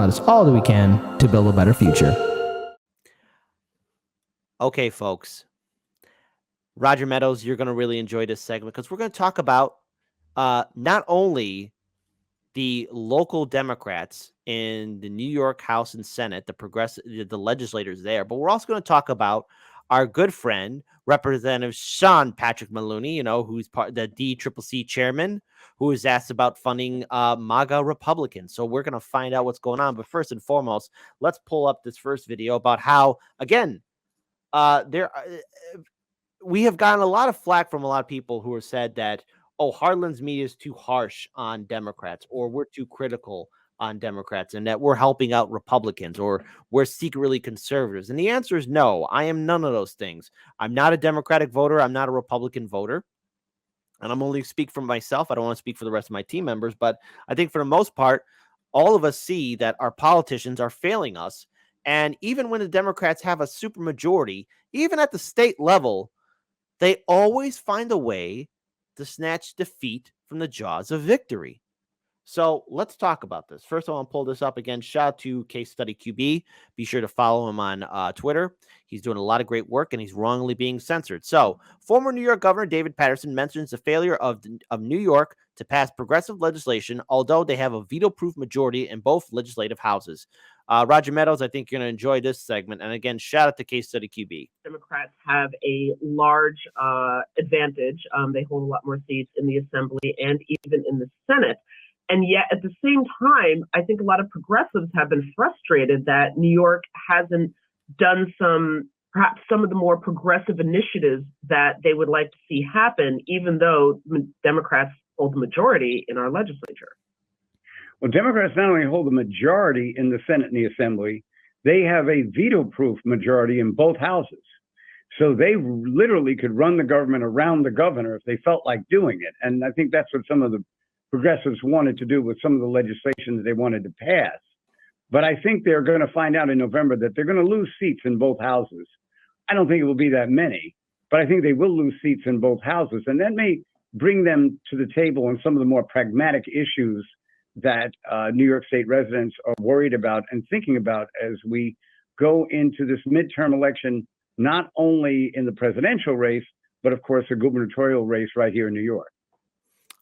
and let us all do we can to build a better future. Okay, folks. Roger Meadows, you're going to really enjoy this segment because we're going to talk about not only the local Democrats in the New York House and Senate, the legislators there, but we're also going to talk about our good friend, Representative Sean Patrick Maloney, who's the DCCC chairman, who is asked about funding MAGA Republicans. So we're going to find out what's going on. But first and foremost, let's pull up this first video about how, again, we have gotten a lot of flack from a lot of people who have said that, Harlan's media is too harsh on Democrats, or we're too critical on Democrats, and that we're helping out Republicans, or we're secretly conservatives. And the answer is no. I am none of those things. I'm not a Democratic voter. I'm not a Republican voter. And I'm only speak for myself. I don't want to speak for the rest of my team members, but I think for the most part, all of us see that our politicians are failing us. And even when the Democrats have a supermajority, even at the state level, they always find a way to snatch defeat from the jaws of victory. So let's talk about this. First of all, I'll pull this up again. Shout out to Case Study QB. Be sure to follow him on Twitter. He's doing a lot of great work, and he's wrongly being censored. So former New York Governor David Paterson mentions the failure of New York to pass progressive legislation, although they have a veto-proof majority in both legislative houses. Roger Meadows, I think you're going to enjoy this segment. And again, shout out to Case Study QB. Democrats have a large advantage. They hold a lot more seats in the Assembly and even in the Senate. And yet, at the same time, I think a lot of progressives have been frustrated that New York hasn't done perhaps some of the more progressive initiatives that they would like to see happen, even though Democrats hold the majority in our legislature. Well, Democrats not only hold the majority in the Senate and the Assembly, they have a veto-proof majority in both houses. So they literally could run the government around the governor if they felt like doing it. And I think that's what some of the progressives wanted to do with some of the legislation that they wanted to pass. But I think they're going to find out in November that they're going to lose seats in both houses. I don't think it will be that many, but I think they will lose seats in both houses. And that may bring them to the table on some of the more pragmatic issues that New York State residents are worried about and thinking about as we go into this midterm election, not only in the presidential race, but of course, the gubernatorial race right here in New York.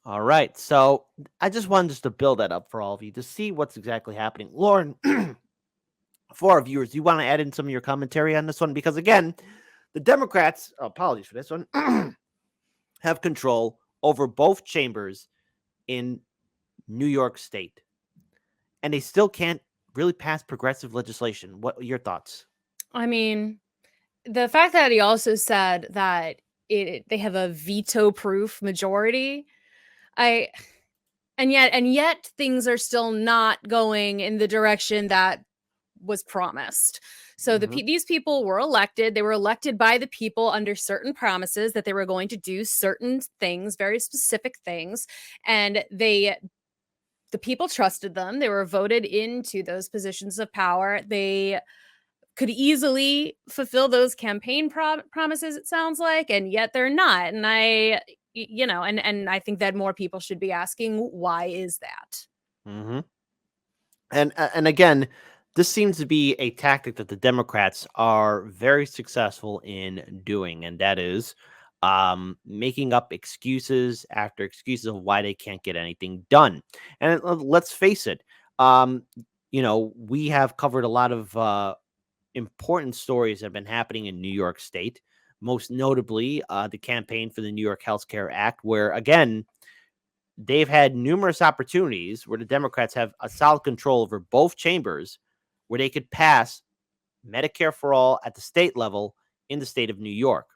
All right. So I just wanted just to build that up for all of you to see what's exactly happening. Lauren, for our viewers, do you want to add in some of your commentary on this one? Because again, the Democrats, apologies for this one, have control over both chambers in New York State, and they still can't really pass progressive legislation. What are your thoughts? I mean, the fact that he also said that they have a veto-proof majority, and yet things are still not going in the direction that was promised. So these people were elected. They were elected by the people under certain promises that they were going to do certain things, very specific things, and the people trusted them. They were voted into those positions of power. They could easily fulfill those campaign promises, it sounds like, and yet they're not. And I think that more people should be asking, why is that? Mm-hmm. And again, this seems to be a tactic that the Democrats are very successful in doing, and that is making up excuses after excuses of why they can't get anything done. And let's face it, we have covered a lot of important stories that have been happening in New York State, most notably the campaign for the New York Health Care Act, where, again, they've had numerous opportunities where the Democrats have a solid control over both chambers, where they could pass Medicare for all at the state level in the state of New York.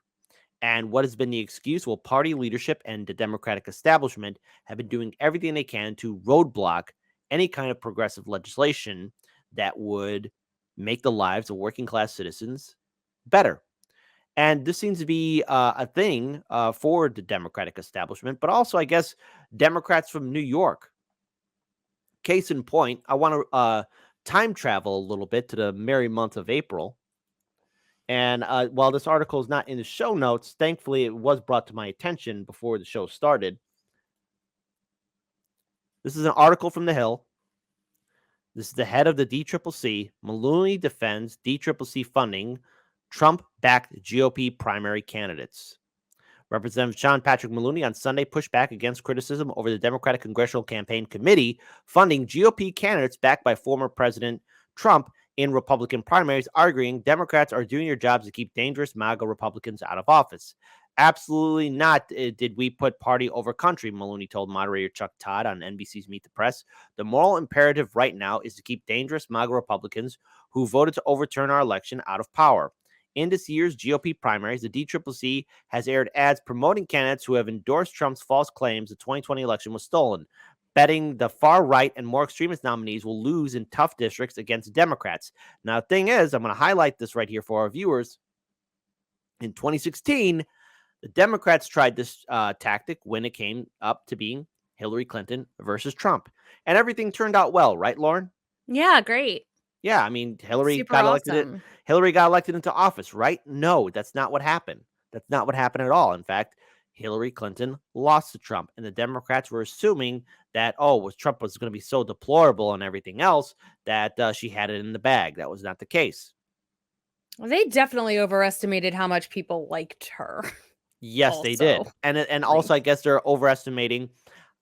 And what has been the excuse? Well, party leadership and the Democratic establishment have been doing everything they can to roadblock any kind of progressive legislation that would make the lives of working class citizens better. And this seems to be a thing for the Democratic establishment, but also, I guess, Democrats from New York. Case in point, I want to time travel a little bit to the merry month of April. And while this article is not in the show notes, thankfully it was brought to my attention before the show started. This is an article from The Hill. This is the head of the DCCC. Maloney defends DCCC funding Trump-backed GOP primary candidates. Representative Sean Patrick Maloney on Sunday pushed back against criticism over the Democratic Congressional Campaign Committee funding GOP candidates backed by former President Trump in Republican primaries, arguing Democrats are doing their jobs to keep dangerous MAGA Republicans out of office. Absolutely not did we put party over country, Maloney told moderator Chuck Todd on NBC's Meet the Press. The moral imperative right now is to keep dangerous MAGA Republicans who voted to overturn our election out of power. In this year's GOP primaries, the DCCC has aired ads promoting candidates who have endorsed Trump's false claims the 2020 election was stolen, betting the far right and more extremist nominees will lose in tough districts against Democrats. Now, the thing is, I'm going to highlight this right here for our viewers. In 2016, the Democrats tried this tactic when it came up to being Hillary Clinton versus Trump. And everything turned out well, right, Lauren? Yeah, great. Yeah, I mean, Hillary Super got elected. awesome. Hillary got elected into office, right? No, that's not what happened. That's not what happened at all. In fact, Hillary Clinton lost to Trump, and the Democrats were assuming that, Trump was going to be so deplorable and everything else that she had it in the bag. That was not the case. Well, they definitely overestimated how much people liked her. Yes, they did. And also, I guess they're overestimating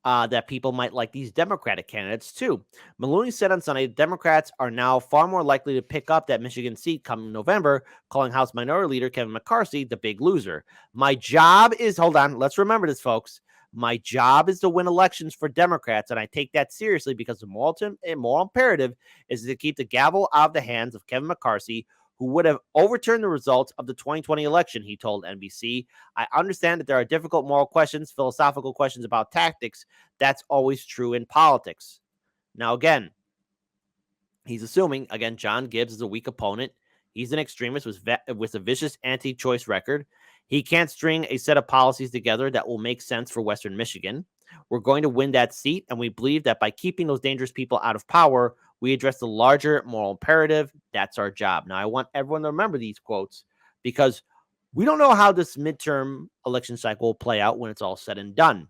that people might like these Democratic candidates too. Maloney said on Sunday, Democrats are now far more likely to pick up that Michigan seat coming November, calling House Minority Leader Kevin McCarthy the big loser. My job is, hold on, let's remember this, folks. My job is to win elections for Democrats, and I take that seriously because the moral imperative is to keep the gavel out of the hands of Kevin McCarthy, who would have overturned the results of the 2020 election, he told NBC. I understand that there are difficult moral questions, philosophical questions about tactics. That's always true in politics. Now, again, he's assuming, John Gibbs is a weak opponent. He's an extremist with a vicious anti-choice record. He can't string a set of policies together that will make sense for Western Michigan. We're going to win that seat, and we believe that by keeping those dangerous people out of power, we address the larger moral imperative. That's our job. Now, I want everyone to remember these quotes because we don't know how this midterm election cycle will play out when it's all said and done.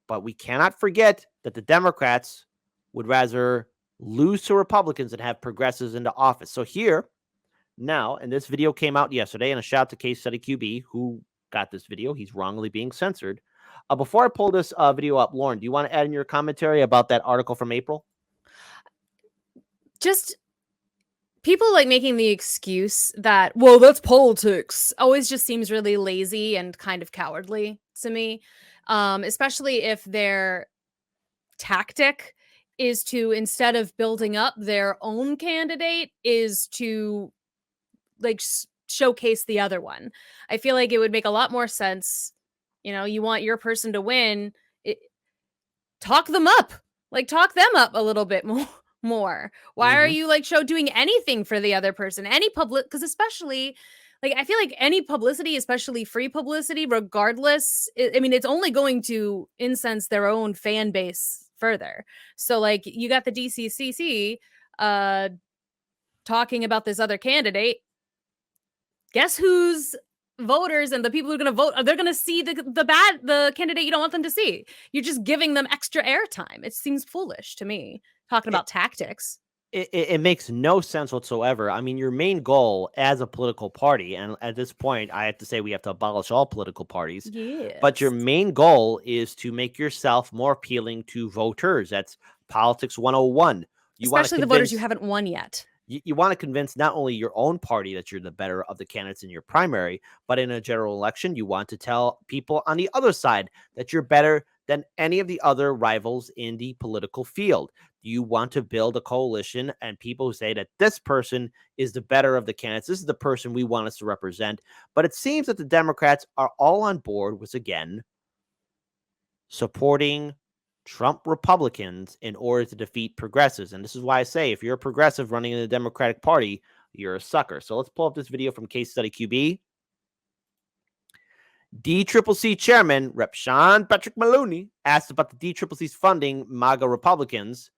But we cannot forget that the Democrats would rather lose to Republicans than have progressives into office. So here, now, and this video came out yesterday, and a shout out to Case Study QB who got this video. He's wrongly being censored. Before I pull this video up, Lauren, do you want to add in your commentary about that article from April? Just people like making the excuse that, well, that's politics, always just seems really lazy and kind of cowardly to me, especially if their tactic is to, instead of building up their own candidate, is to like showcase the other one. I feel like it would make a lot more sense. You know, you want your person to win, talk them up, talk them up a little bit more. Why are you doing anything for the other person? Any public, because especially I feel like any publicity, especially free publicity, regardless, it's only going to incense their own fan base further. So you got the DCCC talking about this other candidate. Guess who's voters and the people who are going to vote, they're going to see the candidate you don't want them to see. You're just giving them extra airtime. It seems foolish to me, talking about tactics. It makes no sense whatsoever. I mean, your main goal as a political party, and at this point, I have to say we have to abolish all political parties. Yes. But your main goal is to make yourself more appealing to voters. That's politics 101. Especially the voters you haven't won yet. You want to convince not only your own party that you're the better of the candidates in your primary, but in a general election, you want to tell people on the other side that you're better than any of the other rivals in the political field. You want to build a coalition and people who say that this person is the better of the candidates. This is the person we want us to represent. But it seems that the Democrats are all on board with, again, supporting Trump Republicans in order to defeat progressives. And this is why I say if you're a progressive running in the Democratic Party, you're a sucker. So let's pull up this video from Case Study QB. DCCC Chairman Rep. Sean Patrick Maloney asked about the DCCC's funding MAGA Republicans,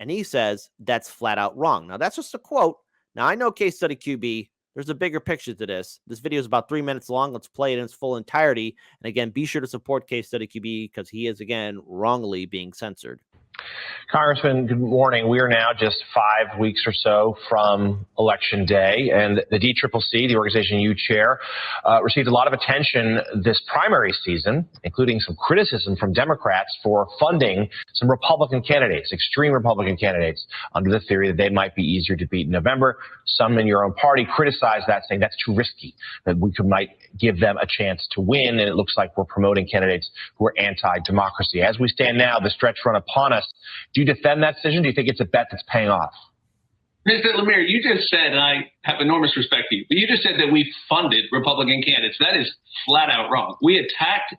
and he says that's flat out wrong. Now, that's just a quote. Now, I know Case Study QB. There's a bigger picture to this. This video is about 3 minutes long. Let's play it in its full entirety. And again, be sure to support Case Study QB because he is, again, wrongly being censored. Congressman, good morning. We are now just 5 weeks or so from Election Day, and the DCCC, the organization you chair, received a lot of attention this primary season, including some criticism from Democrats for funding some Republican candidates, extreme Republican candidates, under the theory that they might be easier to beat in November. Some in your own party criticized that, saying that's too risky, that we might give them a chance to win, and it looks like we're promoting candidates who are anti-democracy. As we stand now, the stretch run upon us. Do you defend that decision? Do you think it's a bet that's paying off? Mr. Lemire, you just said, and I have enormous respect for you, but you just said that we funded Republican candidates. That is flat out wrong. We attacked.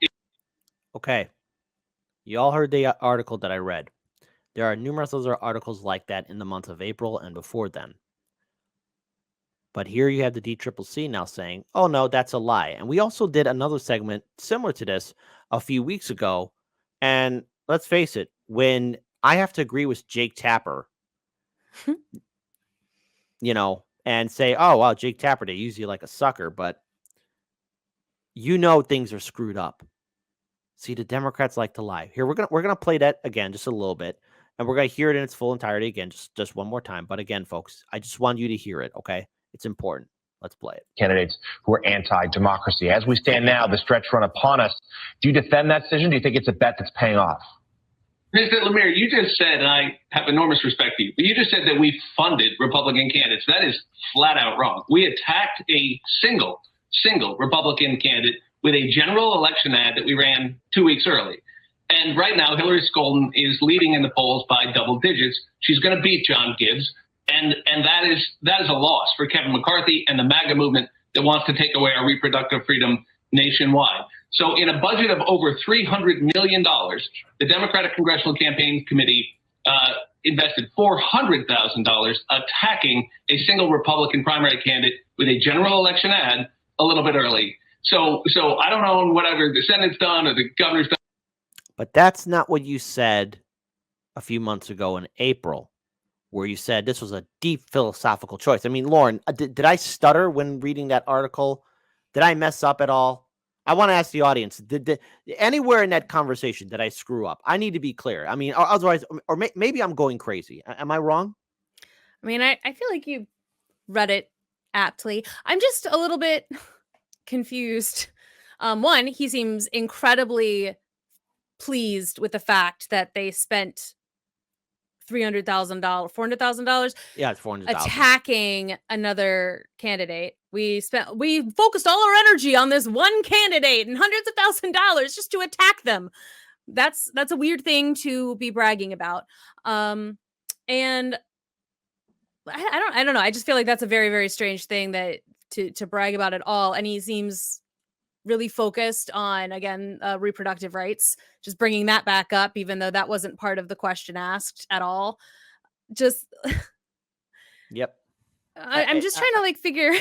Okay. You all heard the article that I read. There are numerous other articles like that in the month of April and before then. But here you have the DCCC now saying, oh, no, that's a lie. And we also did another segment similar to this a few weeks ago. And let's face it, when I have to agree with Jake Tapper, and say, oh, wow, Jake Tapper, they use you like a sucker, but things are screwed up. See, the Democrats like to lie. Here, we're gonna play that again just a little bit, and we're gonna hear it in its full entirety again, just one more time. But again, folks, I just want you to hear it, okay? It's important. Let's play it. Candidates who are anti-democracy. As we stand now, the stretch run upon us. Do you defend that decision? Do you think it's a bet that's paying off? Mr. Lemire, you just said, and I have enormous respect for you, but you just said that we funded Republican candidates. That is flat out wrong. We attacked a single Republican candidate with a general election ad that we ran 2 weeks early. And right now, Hillary Scholten is leading in the polls by double digits. She's going to beat John Gibbs. And that is a loss for Kevin McCarthy and the MAGA movement that wants to take away our reproductive freedom nationwide. So in a budget of over $300 million, the Democratic Congressional Campaign Committee invested $400,000 attacking a single Republican primary candidate with a general election ad a little bit early. So I don't know whatever the Senate's done or the governor's done. But that's not what you said a few months ago in April, where you said this was a deep philosophical choice. I mean, Lauren, did I stutter when reading that article? Did I mess up at all? I want to ask the audience, did anywhere in that conversation did I screw up? I need to be clear. I mean, otherwise, or maybe I'm going crazy. Am I wrong? I mean, I feel like you read it aptly. I'm just a little bit confused. One, he seems incredibly pleased with the fact that they spent $400,000. Yeah, it's $400,000 attacking another candidate. We focused all our energy on this one candidate and hundreds of $1,000s just to attack them. That's a weird thing to be bragging about. And I don't know. I just feel like that's a very, very strange thing that to brag about at all. And he seems really focused on, again, reproductive rights, just bringing that back up, even though that wasn't part of the question asked at all. Just, yep. I'm just trying to figure.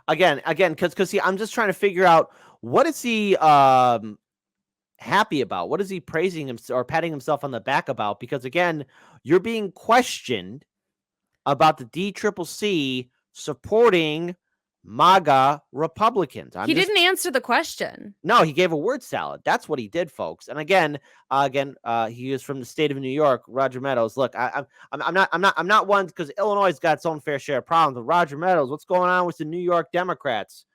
Again, because see, I'm just trying to figure out what is he happy about? What is he praising him or patting himself on the back about? Because again, you're being questioned about the DCCC supporting MAGA Republicans. He didn't answer the question. No, he gave a word salad. That's what he did, folks. And again, he is from the state of New York. Roger Meadows. Look, I'm not one, because Illinois has got its own fair share of problems. But Roger Meadows, what's going on with the New York Democrats?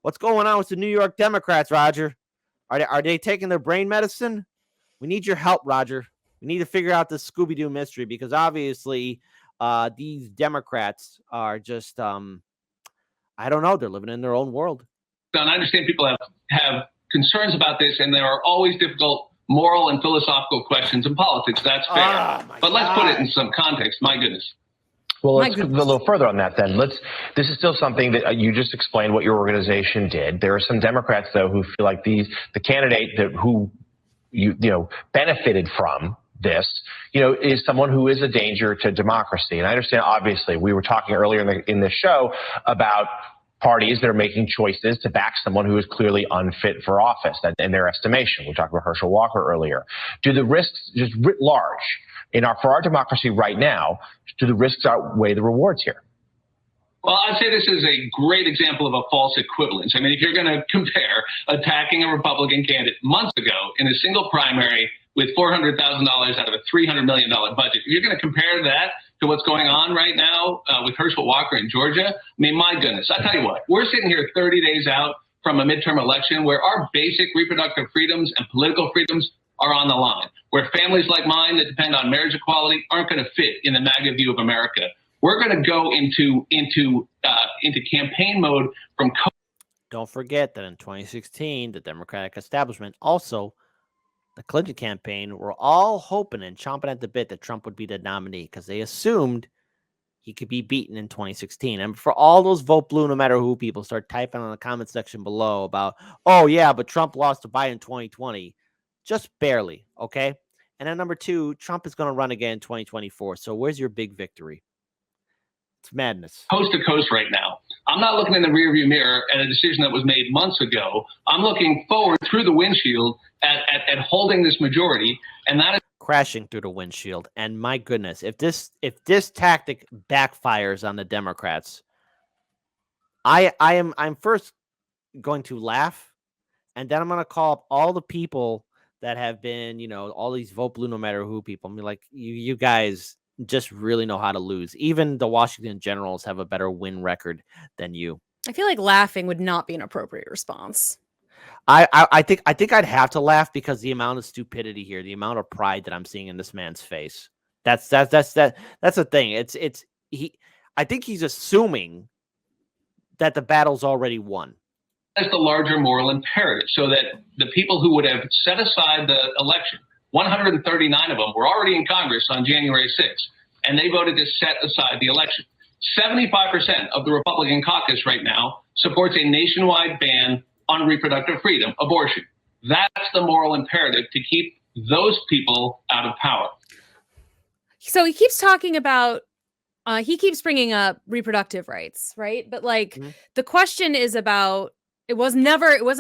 What's going on with the New York Democrats, Roger? Are they taking their brain medicine? We need your help, Roger. We need to figure out this Scooby-Doo mystery, because obviously these Democrats are just I don't know. They're living in their own world. I understand people have concerns about this, and there are always difficult moral and philosophical questions in politics. That's fair. But let's put it in some context. My goodness. Well, let's go a little further on that then. This is still something that you just explained what your organization did. There are some Democrats, though, who feel like the candidate who benefited from this, is someone who is a danger to democracy. And I understand, obviously, we were talking earlier in the show about parties that are making choices to back someone who is clearly unfit for office, in their estimation. We talked about Herschel Walker earlier. Do the risks, just writ large, for our democracy right now, do the risks outweigh the rewards here? Well, I'd say this is a great example of a false equivalence. I mean, if you're going to compare attacking a Republican candidate months ago in a single primary with $400,000 out of a $300 million budget. If you're going to compare that to what's going on right now with Herschel Walker in Georgia, I mean, my goodness, I tell you what, we're sitting here 30 days out from a midterm election where our basic reproductive freedoms and political freedoms are on the line, where families like mine that depend on marriage equality aren't going to fit in the MAGA view of America. We're going to go into campaign mode from. Don't forget that in 2016, the Democratic establishment, also the Clinton campaign, were all hoping and chomping at the bit that Trump would be the nominee because they assumed he could be beaten in 2016. And for all those vote blue, no matter who people start typing on the comment section below about, oh, yeah, but Trump lost to Biden in 2020. Just barely, okay? And then number two, Trump is going to run again in 2024. So where's your big victory? It's madness. Coast to coast right now. I'm not looking in the rearview mirror at a decision that was made months ago. I'm looking forward through the windshield at holding this majority, and that is crashing through the windshield. And my goodness, if this tactic backfires on the Democrats, I'm first going to laugh, and then I'm going to call up all the people that have been, all these vote blue no matter who people. I mean, like, you guys just really know how to lose. Even the Washington Generals have a better win record than you. I feel like laughing would not be an appropriate response. I think I'd have to laugh because the amount of stupidity here, the amount of pride that I'm seeing in this man's face. That's the thing. I think he's assuming that the battle's already won. That's the larger moral imperative, so that the people who would have set aside the election, 139 of them were already in Congress on January 6th, and they voted to set aside the election. 75% of the Republican caucus right now supports a nationwide ban on reproductive freedom, abortion. That's the moral imperative to keep those people out of power. So he keeps talking about, he keeps bringing up reproductive rights, right? But like the question is about, it wasn't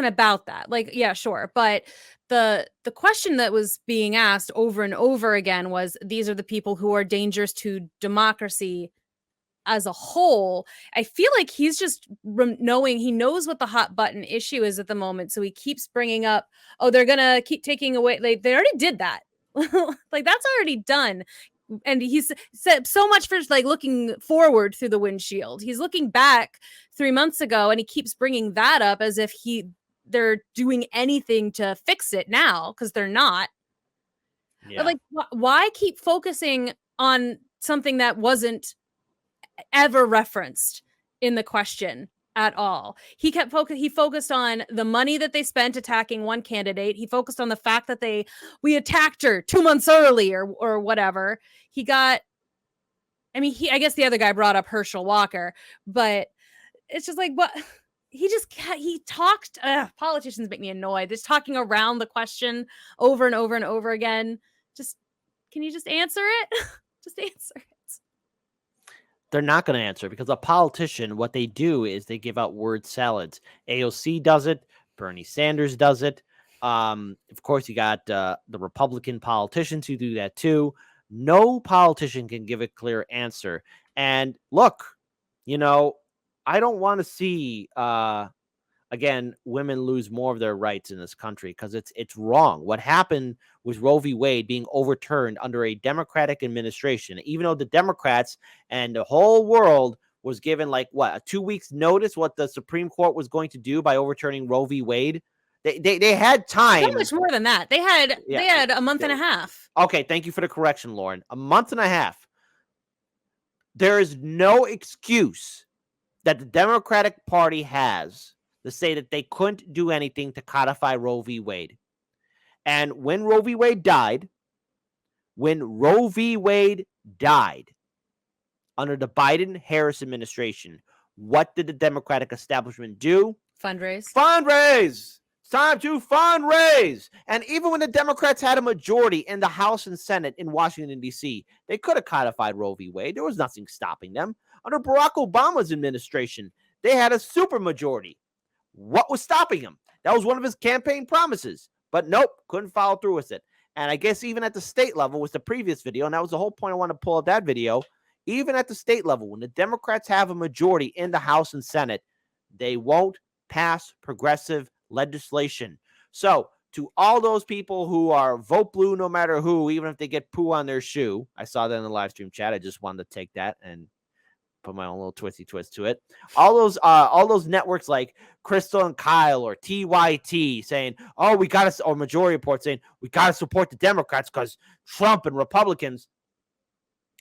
about that. Like, yeah, sure. But the question that was being asked over and over again was, these are the people who are dangerous to democracy as a whole. I feel like he's just he knows what the hot button issue is at the moment. So he keeps bringing up, oh, they're going to keep taking away. Like, they already did that. Like, that's already done. And he's said so much for like looking forward through the windshield. He's looking back 3 months ago, and he keeps bringing that up as if they're doing anything to fix it now, because they're not. Yeah. But like, why keep focusing on something that wasn't ever referenced in the question at all? He focused on the money that they spent attacking one candidate. He focused on the fact that we attacked her 2 months early or whatever. I guess the other guy brought up Herschel Walker, but it's just like, what? He talked, politicians make me annoyed. Just talking around the question over and over and over again. Can you just answer it? Just answer it. They're not going to answer, because a politician, what they do is they give out word salads. AOC does it. Bernie Sanders does it. Of course, you got the Republican politicians who do that too. No politician can give a clear answer. And look, I don't want to see, again, women lose more of their rights in this country, because it's wrong. What happened with Roe v. Wade being overturned under a Democratic administration, even though the Democrats and the whole world was given a 2 weeks notice what the Supreme Court was going to do by overturning Roe v. Wade. They had time. So much more than that. They had a month and a half. Okay, thank you for the correction, Lauren. A month and a half. There is no excuse that the Democratic Party has to say that they couldn't do anything to codify Roe v. Wade. And when Roe v. Wade died under the Biden-Harris administration, what did the Democratic establishment do? Fundraise. It's time to fundraise. And even when the Democrats had a majority in the House and Senate in Washington, D.C., they could have codified Roe v. Wade. There was nothing stopping them. Under Barack Obama's administration, they had a supermajority. What was stopping him? That was one of his campaign promises. But nope, couldn't follow through with it. And I guess even at the state level was the previous video, and that was the whole point I want to pull up that video. Even at the state level, when the Democrats have a majority in the House and Senate, they won't pass progressive legislation. So to all those people who are vote blue no matter who, even if they get poo on their shoe. I saw that in the live stream chat. I just wanted to take that and put my own little twisty twist to it. All those networks like Crystal and Kyle or TYT saying, "Oh, we got to," or Majority Report saying, "We got to support the Democrats because Trump and Republicans."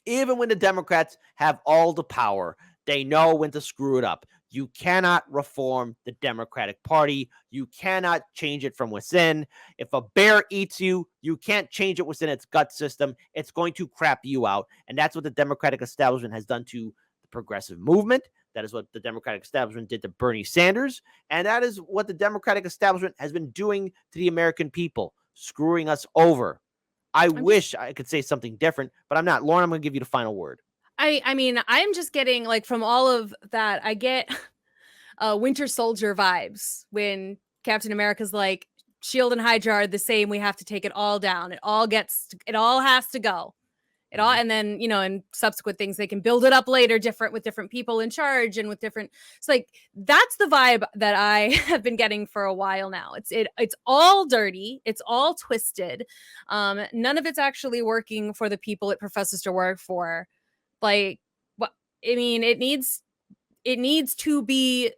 Even when the Democrats have all the power, they know when to screw it up. You cannot reform the Democratic Party. You cannot change it from within. If a bear eats you, you can't change it within its gut system. It's going to crap you out. And that's what the Democratic establishment has done to the progressive movement. That is what the Democratic establishment did to Bernie Sanders. And that is what the Democratic establishment has been doing to the American people, screwing us over. I wish I could say something different, but I'm not. Lauren, I'm going to give you the final word. I mean, I'm just getting, like, from all of that, I get Winter Soldier vibes when Captain America's like, Shield and Hydra are the same. We have to take it all down. It all has to go. It all, and then, you know, in subsequent things, they can build it up later, different with different people in charge and with different. It's like, that's the vibe that I have been getting for a while now. It's all dirty. It's all twisted. None of it's actually working for the people it professes to work for. Like, what I mean, it needs to be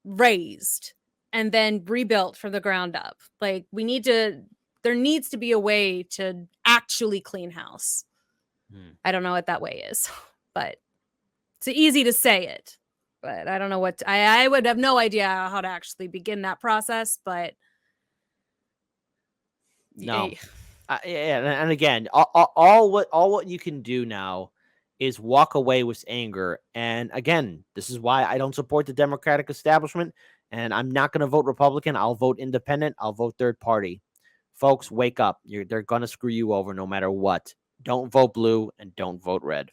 raised and then rebuilt from the ground up. Like, there needs to be a way to actually clean house. I don't know what that way is, but it's easy to say it, but I don't know what I would have no idea how to actually begin that process, but no. And again, all what you can do now is walk away with anger. And again, this is why I don't support the Democratic establishment, and I'm not going to vote Republican. I'll vote independent. I'll vote third party. Folks, wake up. They're going to screw you over no matter what. Don't vote blue and don't vote red.